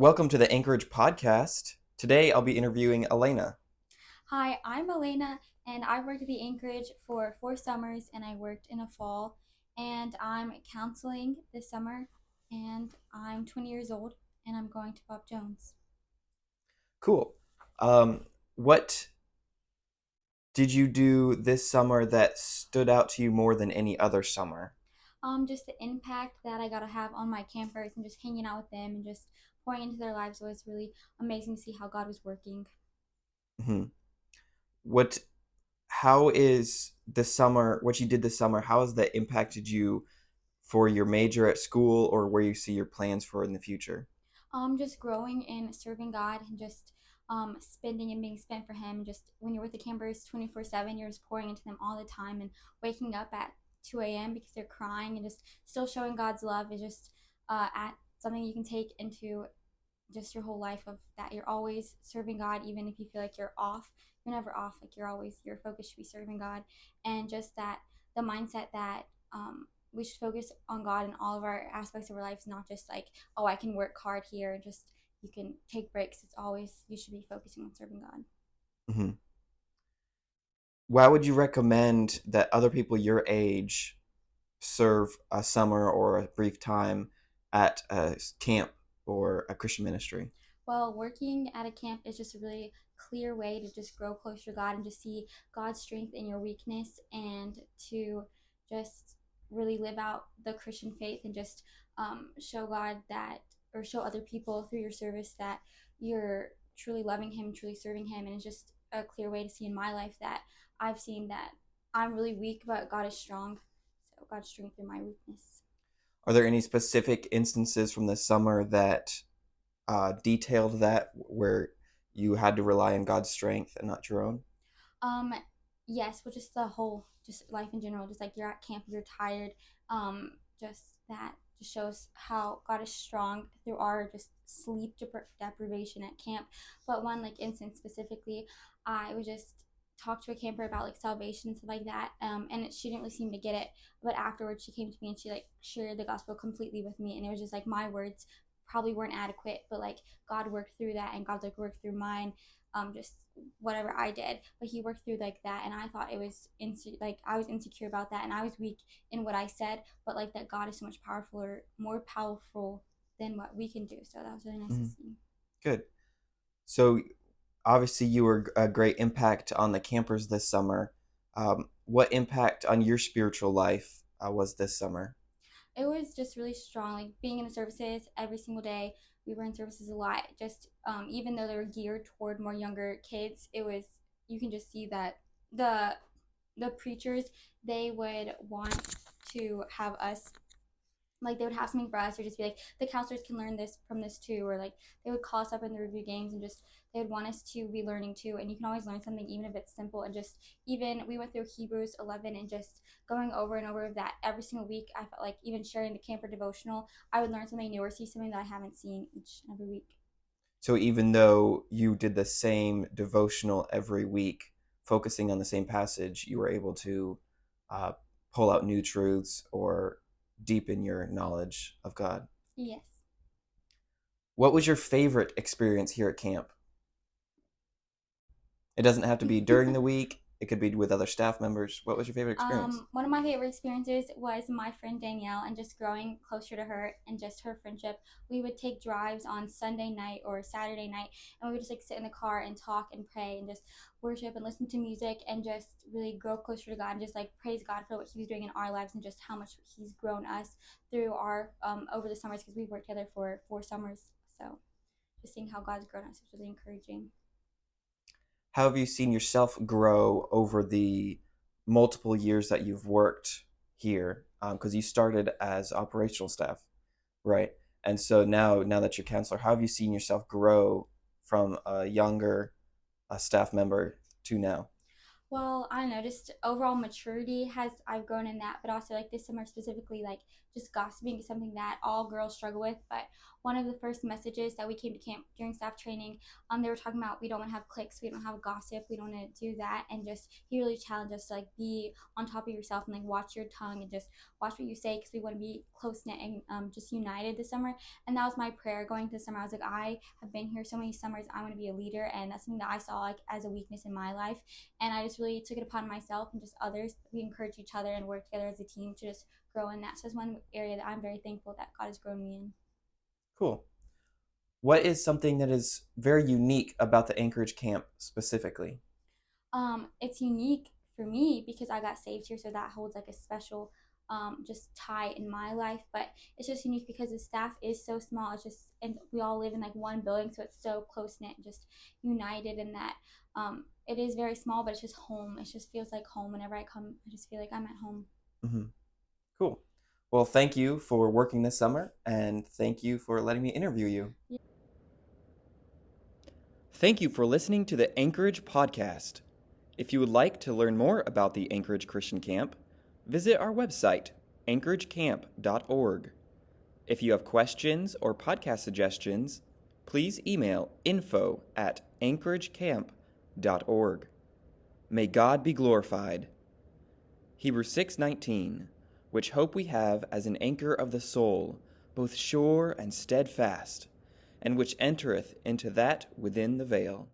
Welcome to the Anchorage podcast. Today I'll be interviewing Elaina. Hi, I'm Elaina, and I worked at the Anchorage for 4 summers, and I worked in a fall, and I'm counseling this summer, and I'm 20 years old, and I'm going to Bob Jones. Cool. What did you do this summer that stood out to you more than any other summer? Just the impact that I got to have on my campers and just hanging out with them and just pouring into their lives was really amazing to see how God was working. hmm What? How is the summer? What you did this summer? How has that impacted you for your major at school, or where you see your plans for in the future? Just growing and serving God and just spending and being spent for Him. Just when you're with the campers 24/7, you're just pouring into them all the time and waking up at 2 a.m. because they're crying and just still showing God's love is just at something you can take into just your whole life of that you're always serving God, even if you feel like you're off. You're never off. Like you're always, your focus should be serving God. And just that the mindset that we should focus on God in all of our aspects of our lives, not just like, oh, I can work hard here. Just you can take breaks. It's always, you should be focusing on serving God. hmm Why would you recommend that other people your age serve a summer or a brief time at a camp or a Christian ministry? Well, working at a camp is just a really clear way to just grow closer to God and just see God's strength in your weakness and to just really live out the Christian faith and just show God that, or show other people through your service that you're truly loving Him, truly serving Him. And it's just a clear way to see in my life that I've seen that I'm really weak, but God is strong. So God's strength in my weakness. Are there any specific instances from this summer that detailed that where you had to rely on God's strength and not your own? Um, yes, but just the whole, just life in general. Just like you're at camp, you're tired. Just that just shows how God is strong through our just sleep deprivation at camp. But one like instance specifically, I was just talk to a camper about like salvation and stuff like that. She didn't really seem to get it. But afterwards, she came to me and she like shared the gospel completely with me, and it was just like my words probably weren't adequate, but like God worked through that, and God like worked through mine. Just whatever I did, but he worked through like that, and I thought it was like I was insecure about that, and I was weak in what I said, but like that God is so much powerful or more powerful than what we can do. So that was really nice to Mhm. see. Good. So obviously you were a great impact on the campers this summer. What impact on your spiritual life was this summer? It was just really strong, like being in the services every single day. We were in services a lot. Just even though they were geared toward more younger kids, it was, you can just see that the the preachers, they would want to have us, like they would have something for us or just be like the counselors can learn this from this too, or like they would call us up in the review games and just they would want us to be learning too, and you can always learn something even if it's simple. And just even we went through Hebrews 11 and just going over and over that every single week, I felt like even sharing the camper devotional, I would learn something new or see something that I haven't seen each and every week. So even though you did the same devotional every week, focusing on the same passage, you were able to uh, pull out new truths or deepen your knowledge of God. Yes. What was your favorite experience here at camp? It doesn't have to be during the week. It could be with other staff members. What was your favorite experience? One of my favorite experiences was my friend Danielle and just growing closer to her and just her friendship. We would take drives on Sunday night or Saturday night, and we would just like sit in the car and talk and pray and just worship and listen to music and just really grow closer to God and just like praise God for what He was doing in our lives and just how much He's grown us through our over the summers, because we worked together for 4 summers. So just seeing how God's grown us was really encouraging. How have you seen yourself grow over the multiple years that you've worked here? Because you started as operational staff, right? And so now that you're counselor, how have you seen yourself grow from a younger staff member to now? Well, I don't know, just overall maturity has, I've grown in that, but also like this summer specifically, like just gossiping is something that all girls struggle with. But one of the first messages that we came to camp during staff training, they were talking about we don't want to have cliques, we don't have gossip, we don't want to do that, and just he really challenged us to like be on top of yourself and like watch your tongue and just watch what you say because we want to be close knit and just united this summer. And that was my prayer going this summer. I was like, I have been here so many summers, I want to be a leader, and that's something that I saw like as a weakness in my life. And I just really took it upon myself and just others. We encourage each other and work together as a team to just grow in that. So it's one area that I'm very thankful that God has grown me in. Cool. What is something that is very unique about the Anchorage camp specifically? It's unique for me because I got saved here, so that holds like a special just tie in my life. But it's just unique because the staff is so small. It's just, and we all live in like one building, so it's so close knit and just united in that. It is very small, but it's just home. It just feels like home. Whenever I come, I just feel like I'm at home. Hmm. Cool. Well, thank you for working this summer, and thank you for letting me interview you. Thank you for listening to the Anchorage Podcast. If you would like to learn more about the Anchorage Christian Camp, visit our website, anchoragecamp.org. If you have questions or podcast suggestions, please email info@anchoragecamp.org. May God be glorified. Hebrews 6:19, which hope we have as an anchor of the soul, both sure and steadfast, and which entereth into that within the veil.